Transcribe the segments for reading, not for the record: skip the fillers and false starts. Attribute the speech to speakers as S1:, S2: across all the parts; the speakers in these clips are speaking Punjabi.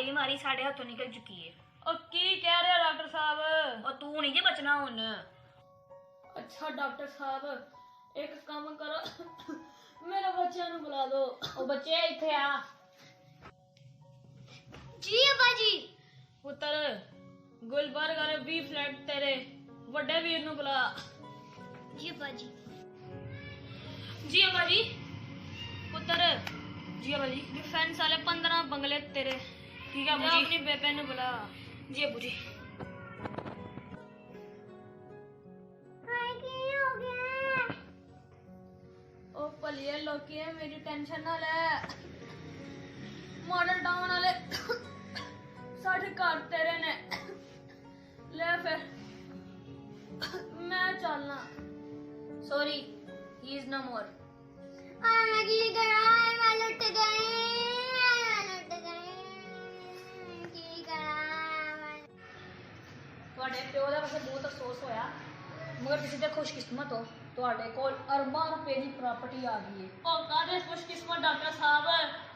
S1: ਤੁਹਾਡੀ ਬਿਮਾਰੀ ਸਾਡੇ ਹੱਥੋਂ ਨਿਕਲ ਚੁੱਕੀ ਹੈ।
S2: ਉਹ ਕੀ ਕਹਿ ਰਹੇ ਹੋ ਡਾਕਟਰ ਸਾਹਿਬ?
S1: ਉਹ ਤੂੰ ਨਹੀਂ ਜੇ ਬਚਣਾ ਹੁਣ।
S2: ਅੱਛਾ ਡਾਕਟਰ ਸਾਹਿਬ ਇੱਕ ਕੰਮ ਕਰੋ ਮੇਰੇ ਬੱਚਿਆਂ ਨੂੰ ਬੁਲਾ ਦਿਓ। ਉਹ ਬੱਚੇ ਇੱਥੇ ਆ।
S1: ਜੀ ਅੱਬਾ ਜੀ।
S2: ਪੁੱਤਰ ਗੁਲਬਰਗ ਵਾਲੇ 20 ਫਲੈਟ ਤੇਰੇ ਵੱਡੇ ਵੀਰ ਨੂੰ ਬੁਲਾ।
S1: ਜੀ ਅੱਬਾ ਜੀ।
S2: ਜੀ ਅੱਬਾ ਜੀ। ਪੁੱਤਰ ਜੀ ਅੱਬਾ ਜੀ। डिफेंस वाले 15 बंगले तेरे। ठीक है अबू जी। अपनी बेबे ने बुला।
S1: ਜੀ ਅੱਬੂ ਜੀ।
S2: ओ भलिए लोकी है मेरी टेंशन ना ले। मॉडल टाउन वाले साढ़े घर तेरे ने ले फिर मैं चलना।
S1: सॉरी ही इज नो मोर।
S3: मैं की करा मैं लुट गई की करा।
S1: ਤੁਹਾਡੇ ਪਿਓ ਦਾ ਵੈਸੇ ਬਹੁਤ ਅਫਸੋਸ ਹੋਇਆ, ਮਗਰ ਤੁਸੀਂ ਤੇ ਖੁਸ਼ਕਿਸਮਤ ਹੋ, ਤੁਹਾਡੇ ਕੋਲ ਅਰਬਾਂ ਰੁਪਏ ਦੀ ਪ੍ਰਾਪਰਟੀ ਆ ਗਈ ਹੈ।
S2: ओ कादे खुशकिस्मत डॉक्टर साहब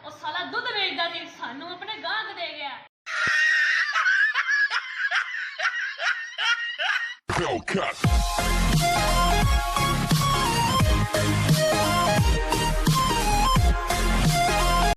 S2: ओ साला दूध बेचदा सी सानू अपने गाहक दे गया।
S4: Hellcat.